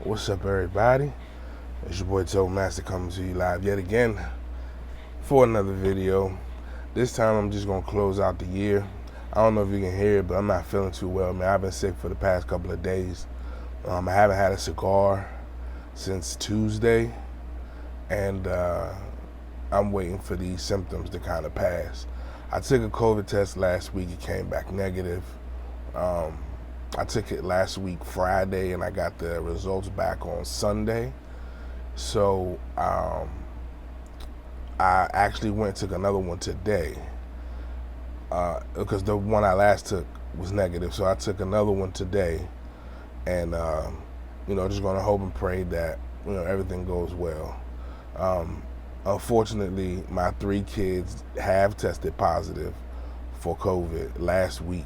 What's up, everybody? It's your boy Toke Master coming to you live yet again for another video. This time I'm just gonna close out the year. I don't know if you can hear it, but I'm not feeling too well, man. I've been sick for the past couple of days. I haven't had a cigar since Tuesday, and I'm waiting for these symptoms to kind of pass. I took a COVID test last week. It came back negative. I took it last week Friday, and I got the results back on Sunday. So I actually went and took another one today because the one I last took was negative. So I took another one today, and just going to hope and pray that everything goes well. Unfortunately, my 3 kids have tested positive for COVID last week.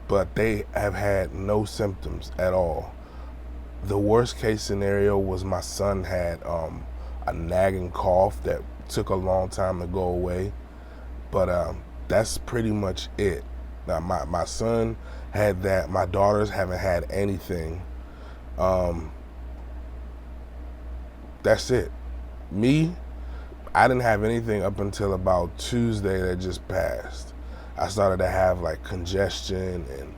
But they have had no symptoms at all. The worst case scenario was my son had a nagging cough that took a long time to go away, but that's pretty much it. Now my son had that. My daughters haven't had anything. That's it. Me, I didn't have anything up until about Tuesday that just passed. I started to have like congestion and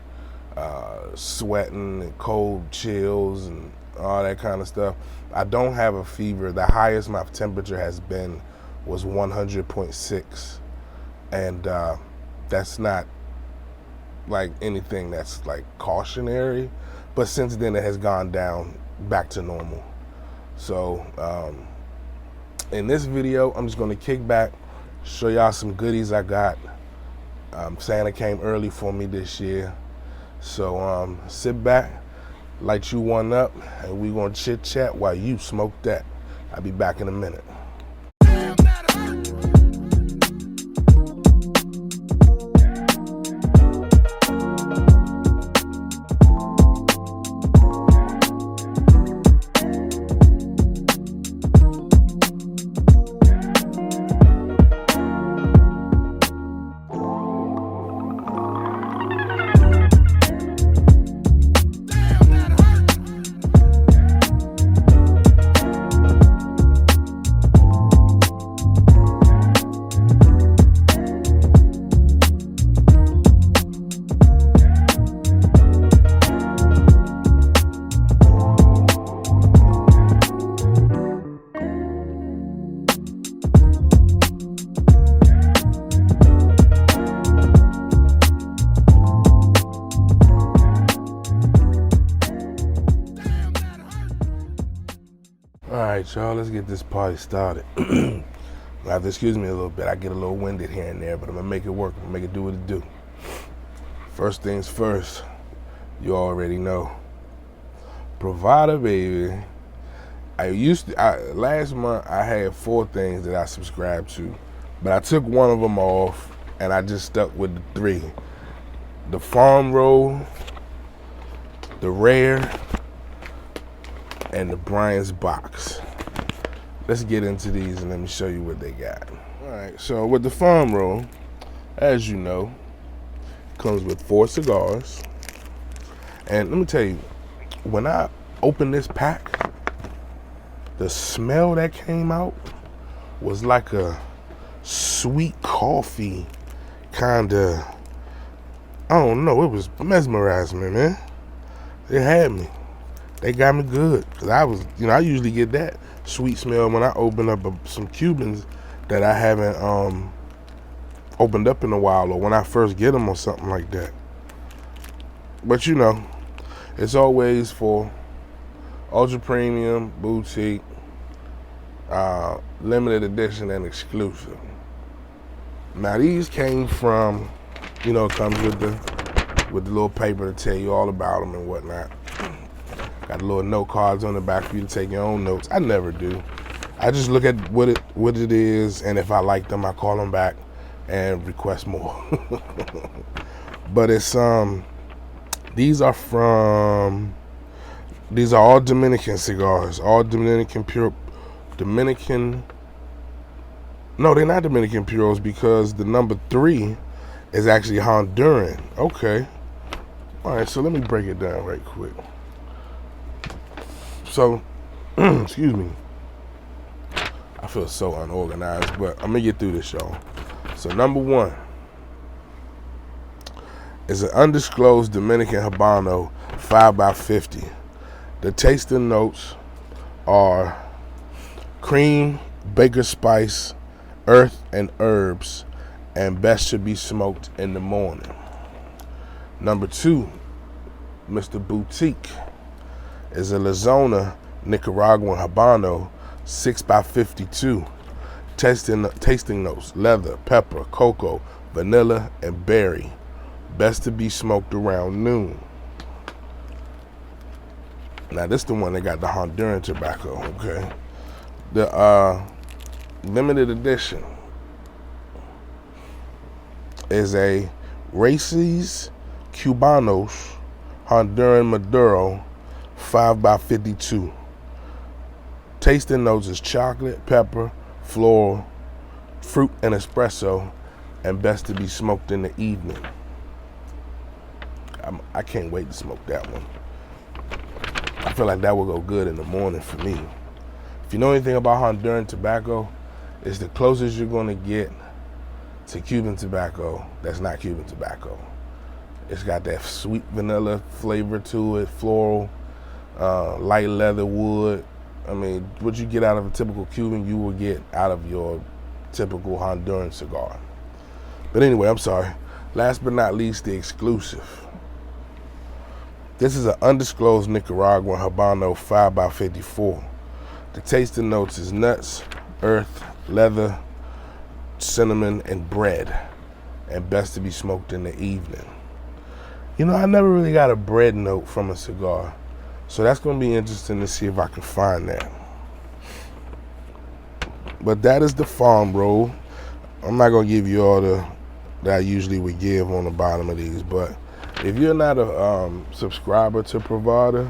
sweating and cold chills and all that kind of stuff. I don't have a fever. The highest my temperature has been was 100.6, and that's not like anything that's like cautionary, but since then it has gone down back to normal. So in this video, I'm just going to kick back, show y'all some goodies I got. Santa came early for me this year, so sit back, light you one up, and we gonna chit chat while you smoke that. I'll be back in a minute. Alright, y'all, let's get this party started. You have to excuse me a little bit. I get a little winded here and there, but I'm going to make it work. I'm going to make it do what it do. First things first, you already know. Privada, baby. Last month, I had 4 things that I subscribed to, but I took one of them off, and I just stuck with the 3. The farm roll, the rare, and the Brian's box. Let's get into these and let me show you what they got. Alright, so with the farm roll, as you know, comes with 4 cigars. And let me tell you, when I opened this pack, the smell that came out was like a sweet coffee kind of, I don't know, it was mesmerizing me, man. It had me. They got me good, because I usually get that sweet smell when I open up some Cubans that I haven't opened up in a while, or when I first get them or something like that. But it's always for ultra premium, boutique, limited edition, and exclusive. Now these came from, it comes with the little paper to tell you all about them and whatnot. Got little note cards on the back for you to take your own notes. I never do. I just look at what it is, and if I like them, I call them back and request more. But it's these are all Dominican cigars, all Dominican pure. No, they're not Dominican puros, because the number 3 is actually Honduran. Okay. All right, so let me break it down right quick. So, excuse me. I feel so unorganized, but I'm gonna get through this, y'all. So number one is an undisclosed Dominican Habano 5x50. The tasting notes are cream, baker spice, earth, and herbs, and best should be smoked in the morning. Number two, Mr. Boutique, is a Lizona Nicaraguan Habano 6x52. Tasting notes: leather, pepper, cocoa, vanilla, and berry. Best to be smoked around noon. Now this is the one that got the Honduran tobacco, okay? The limited edition is a Races Cubanos Honduran Maduro 5x52. Tasting notes is chocolate, pepper, floral, fruit, and espresso, and best to be smoked in the evening. I can't wait to smoke that one. I feel like that will go good in the morning for me. If you know anything about Honduran tobacco, it's the closest you're going to get to Cuban tobacco that's not Cuban tobacco. It's got that sweet vanilla flavor to it, floral, light leather wood. I mean, what you get out of a typical Cuban, you will get out of your typical Honduran cigar. But anyway, I'm sorry. Last but not least, the exclusive. This is an undisclosed Nicaraguan Habano 5x54. The tasting notes is nuts, earth, leather, cinnamon, and bread, and best to be smoked in the evening. You know, I never really got a bread note from a cigar, so that's going to be interesting to see if I can find that. But that is the farm roll. I'm not going to give you all that I usually would give on the bottom of these, but if you're not a subscriber to Privada,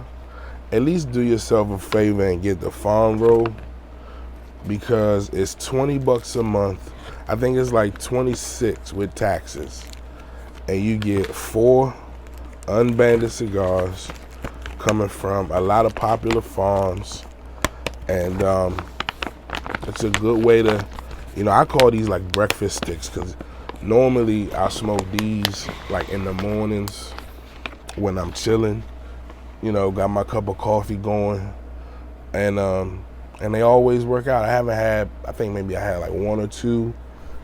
at least do yourself a favor and get the farm roll, because it's $20 a month. I think it's like 26 with taxes, and you get 4 unbanded cigars coming from a lot of popular farms, and it's a good way to, you know, I call these like breakfast sticks, because normally I smoke these like in the mornings when I'm chilling, you know, got my cup of coffee going, and they always work out. I think maybe I had like 1 or 2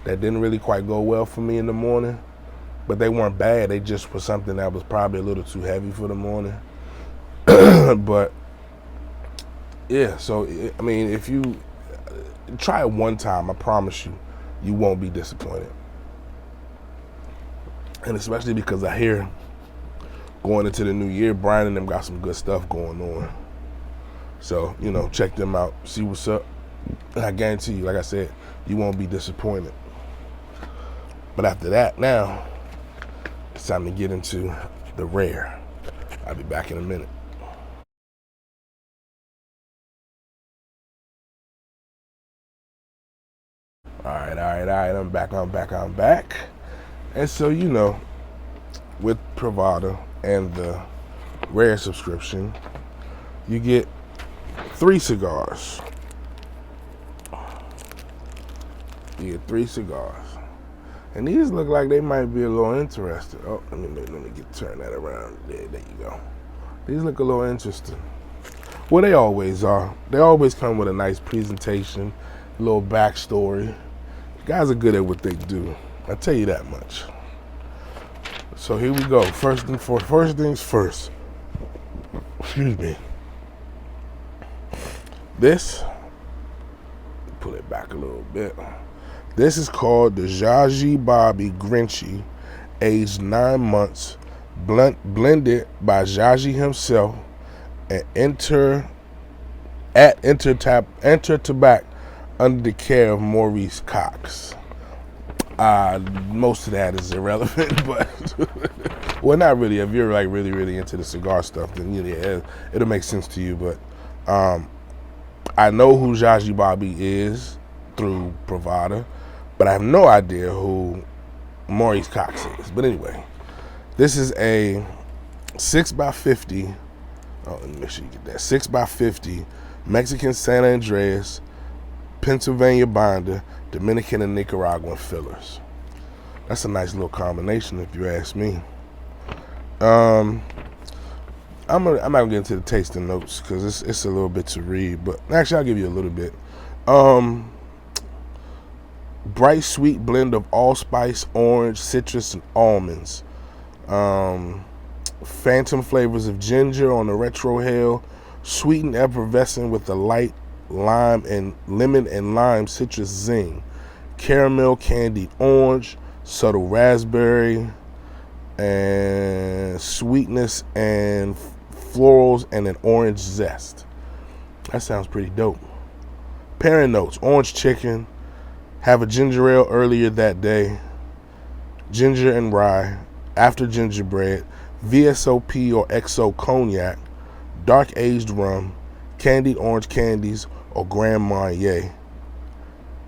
that didn't really quite go well for me in the morning, but they weren't bad. They just were something that was probably a little too heavy for the morning. But yeah, so I mean, if you try it one time, I promise you, you won't be disappointed. And especially because I hear going into the new year, Brian and them got some good stuff going on. So, you know, check them out, see what's up. And I guarantee you, like I said, you won't be disappointed. But after that, now, it's time to get into the rare. I'll be back in a minute. All right, I'm back. And so, you know, with Privada and the rare subscription, you get 3 cigars. You get 3 cigars. And these look like they might be a little interesting. Oh, let me turn that around. There you go. These look a little interesting. Well, they always are. They always come with a nice presentation, a little backstory. Guys are good at what they do. I'll tell you that much. So here we go. First things first. Excuse me. This, pull it back a little bit. This is called the Jaji Bobby Grinchy, aged 9 months, blended by Jaji himself, and enter Tabac under the care of Maurice Cox. Most of that is irrelevant, but well, not really. If you're like really into the cigar stuff, then yeah, it'll make sense to you. But I know who Jaji Bobby is through Privada, but I have no idea who Maurice Cox is. But anyway, this is a 6x50 Oh, let me make sure you get that. 6x50, Mexican San Andreas, Pennsylvania binder, Dominican and Nicaraguan fillers. That's a nice little combination, if you ask me. I'm not gonna get into the tasting notes because it's a little bit to read, but actually I'll give you a little bit. Bright sweet blend of allspice, orange, citrus, and almonds. Phantom flavors of ginger on the retrohale, sweet and effervescent with a light lime and lemon and lime citrus zing. Caramel candied orange, subtle raspberry, and sweetness and florals and an orange zest. That sounds pretty dope. Pairing notes: orange chicken, have a ginger ale earlier that day, ginger and rye, after gingerbread, VSOP or XO cognac, dark aged rum, candied orange candies or Grand Marnier,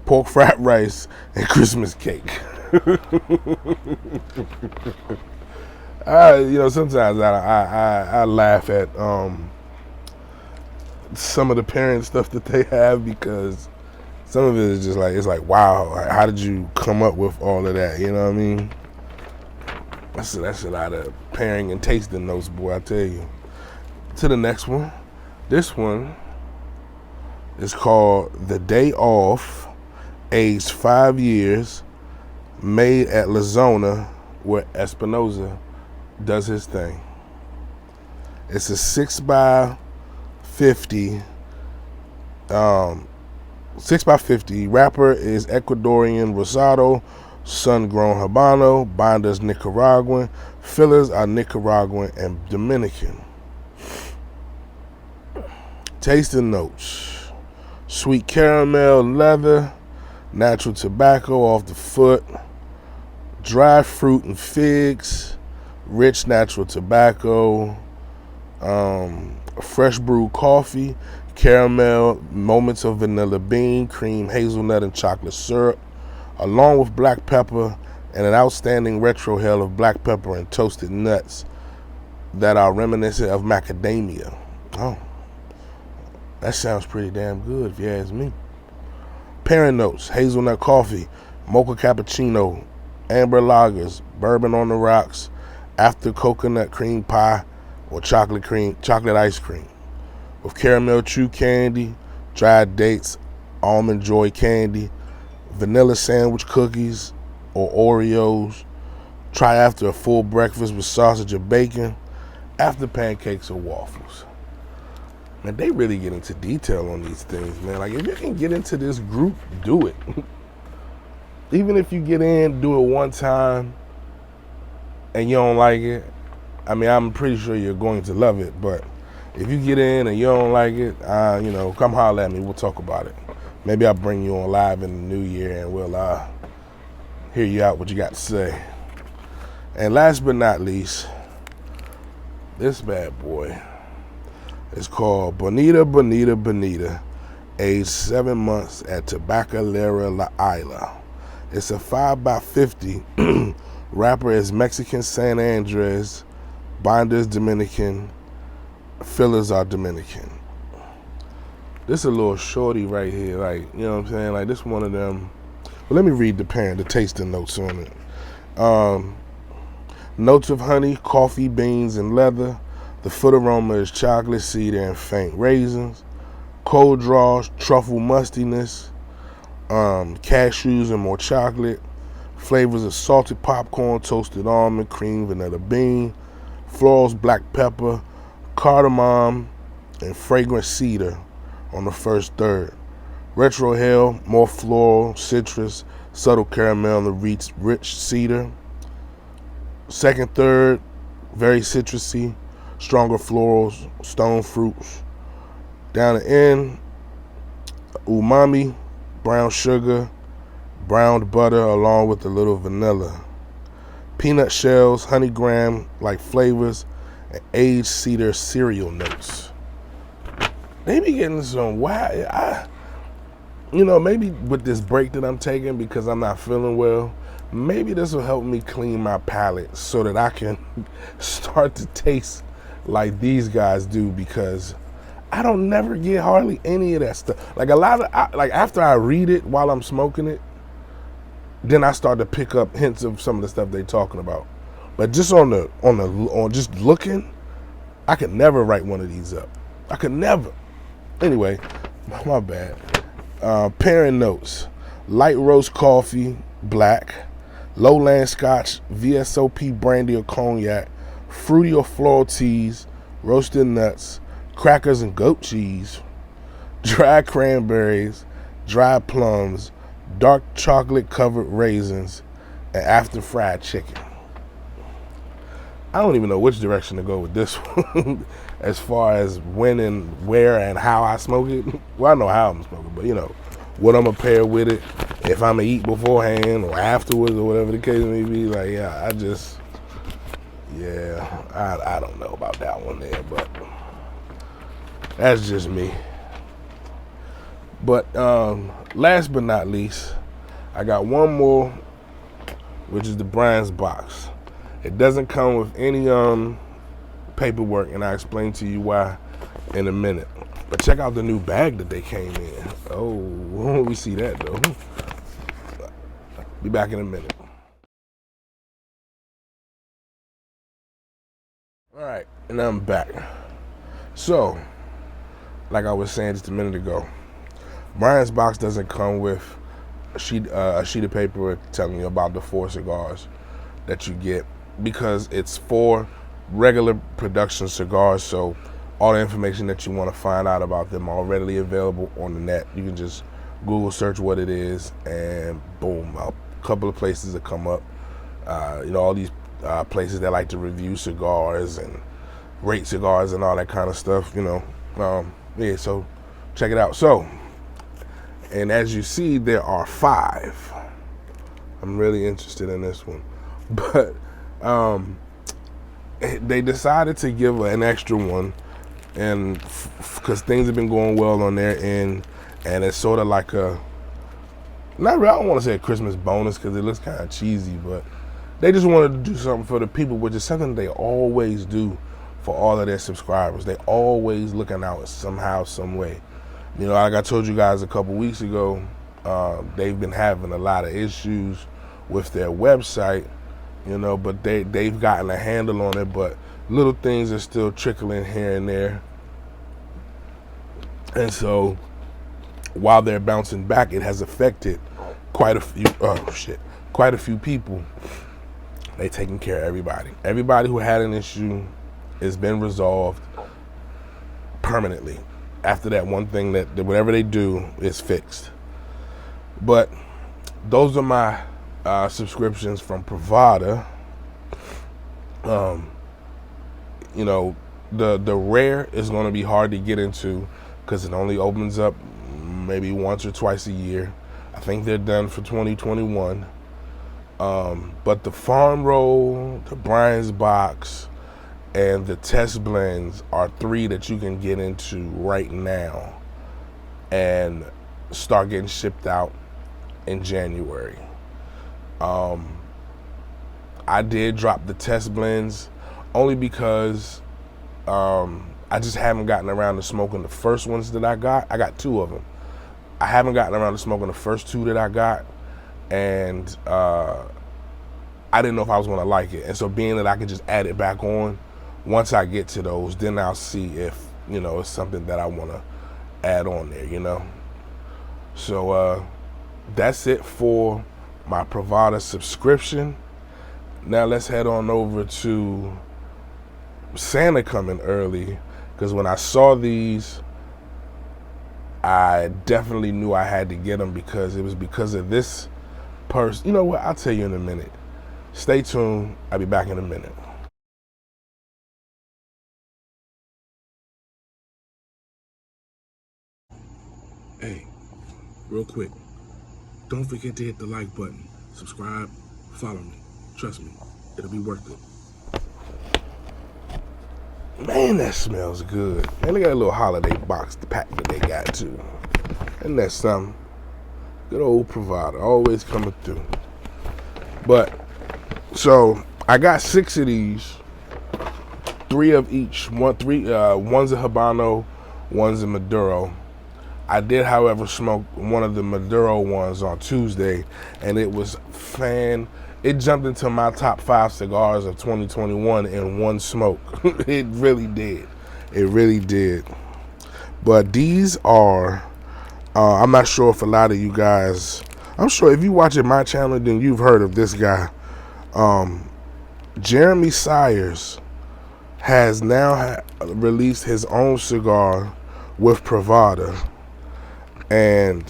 pork fried rice, and Christmas cake. Sometimes I laugh at some of the parent stuff that they have, because some of it is just like, it's like, wow, how did you come up with all of that? You know what I mean? That's a lot of pairing and tasting notes, boy, I tell you. To the next one. This one is called The Day Off, aged 5 years, made at Lizona, where Espinosa does his thing. It's a 6x50, 6x50. Wrapper is Ecuadorian Rosado, sun-grown Habano. Binders Nicaraguan. Fillers are Nicaraguan and Dominican. Tasting notes: sweet caramel, leather, natural tobacco off the foot, dry fruit and figs, rich natural tobacco, fresh brewed coffee, caramel, moments of vanilla bean, cream, hazelnut, and chocolate syrup, along with black pepper and an outstanding retrohale of black pepper and toasted nuts that are reminiscent of macadamia. Oh, that sounds pretty damn good if you ask me. Pairing notes: hazelnut coffee, mocha cappuccino, amber lagers, bourbon on the rocks, after coconut cream pie or chocolate ice cream, with caramel chew candy, dried dates, almond joy candy, vanilla sandwich cookies or Oreos. Try after a full breakfast with sausage or bacon, after pancakes or waffles. Man, they really get into detail on these things, man. Like, if you can get into this group, do it. Even if you get in, do it one time and you don't like it. I mean, I'm pretty sure you're going to love it, but if you get in and you don't like it, come holler at me. We'll talk about it. Maybe I'll bring you on live in the new year and we'll hear you out what you got to say. And last but not least, this bad boy is called Bonita, Bonita, Bonita, aged 7 months at Tabacalera La Isla. It's a 5x50. Wrapper is Mexican San Andreas, binders Dominican, fillers are Dominican. This is a little shorty right here, like, you know what I'm saying? Like, this one of them. Well, let me read the tasting notes on it. Notes of honey, coffee, beans, and leather. The foot aroma is chocolate, cedar, and faint raisins. Cold draws, truffle mustiness, cashews and more chocolate. Flavors of salted popcorn, toasted almond, cream, vanilla bean. Florals, black pepper, cardamom, and fragrant cedar on the first third. Retrohale, more floral, citrus, subtle caramel, and the rich cedar. Second third, very citrusy, stronger florals, stone fruits. Down the end, umami, brown sugar, browned butter along with a little vanilla. Peanut shells, honey graham-like flavors, and aged cedar cereal notes. They be getting some wild. Maybe with this break that I'm taking because I'm not feeling well, maybe this will help me clean my palate so that I can start to taste like these guys do, because I don't never get hardly any of that stuff. Like a lot of, like after I read it while I'm smoking it, then I start to pick up hints of some of the stuff they're talking about. But just on just looking, I could never write one of these up. I could never. Anyway, my bad. Pairing notes: light roast coffee, black; lowland scotch, VSOP brandy or cognac; fruity or floral teas; roasted nuts; crackers and goat cheese; dried cranberries; dried plums; dark chocolate covered raisins; and after fried chicken. I don't even know which direction to go with this one as far as when and where and how I smoke it. Well, I know how I'm smoking, but what I'm gonna pair with it, if I'm gonna eat beforehand or afterwards or whatever the case may be. Like, I don't know about that one there, but that's just me. But last but not least, I got one more, which is the Brian's box. It doesn't come with any paperwork, and I'll explain to you why in a minute. But check out the new bag that they came in. Oh, we see that though. Be back in a minute. All right, and I'm back. So, like I was saying just a minute ago, Brian's box doesn't come with a sheet of paper telling you about the 4 cigars that you get, because it's 4 regular production cigars. So all the information that you want to find out about them are readily available on the net. You can just Google search what it is, and boom, a couple of places that come up. All these places that like to review cigars and rate cigars and all that kind of stuff. So check it out. So, and as you see, there are 5. I'm really interested in this one, but they decided to give an extra one, and because things have been going well on their end, and it's sort of like I don't want to say a Christmas bonus because it looks kind of cheesy, but they just wanted to do something for the people, which is something they always do for all of their subscribers. They always looking out somehow, some way. Like I told you guys a couple weeks ago, they've been having a lot of issues with their website, but they've gotten a handle on it, but little things are still trickling here and there. And so while they're bouncing back, it has affected quite a few people. They taking care of everybody. Everybody who had an issue has been resolved permanently. After that one thing that whatever they do is fixed. But those are my subscriptions from Privada. The rare is going to be hard to get into because it only opens up maybe once or twice a year. I think they're done for 2021. But the farm roll, the Brian's box, and the test blends are 3 that you can get into right now and start getting shipped out in January. I did drop the test blends only because I just haven't gotten around to smoking the first ones that I got. I got 2 of them. I haven't gotten around to smoking the first 2 that I got, and I didn't know if I was going to like it. And so being that I can just add it back on, once I get to those, then I'll see if, it's something that I want to add on there, So that's it for my Privada subscription. Now let's head on over to Santa coming early, because when I saw these, I definitely knew I had to get them because it was because of this person. You know what? I'll tell you in a minute. Stay tuned. I'll be back in a minute. Hey, real quick, don't forget to hit the like button, subscribe, follow me. Trust me, it'll be worth it. Man, that smells good. And they got a little holiday box, the pack that they got too. And that's something. Good old Privada, always coming through. But, so, I got 6 of these. 3 of each. One's a Habano, one's a Maduro. I did, however, smoke one of the Maduro ones on Tuesday, and it was it jumped into my top 5 cigars of 2021 in one smoke. It really did. It really did. But these are, I'm not sure if a lot of you guys, I'm sure if you watching my channel, then you've heard of this guy. Jeremy Sires has now released his own cigar with Privada. And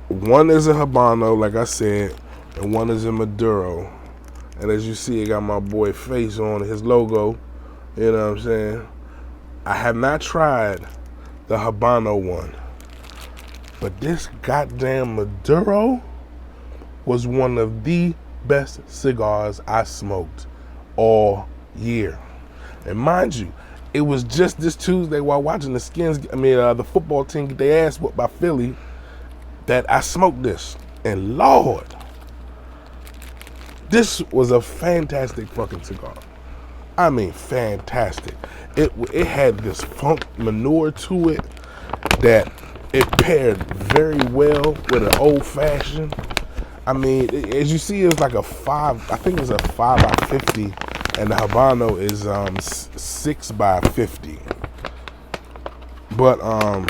one is a Habano, like I said, and one is a Maduro. And as you see, it got my boy face on his logo. You know what I'm saying? I have not tried the Habano one, but this goddamn Maduro was one of the best cigars I smoked all year. And mind you, it was just this Tuesday while watching the football team get their ass whooped by Philly, that I smoked this. And Lord, this was a fantastic fucking cigar. I mean, fantastic. It had this funk manure to it that it paired very well with an old fashioned. I mean, as you see, it's like a 5. I think it's a 5 by 50, and the Habano is 6 by 50. But oh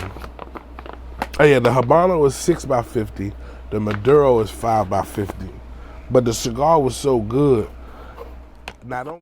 yeah, the Habano is 6 by 50. The Maduro is 5 by 50. But the cigar was so good. Not only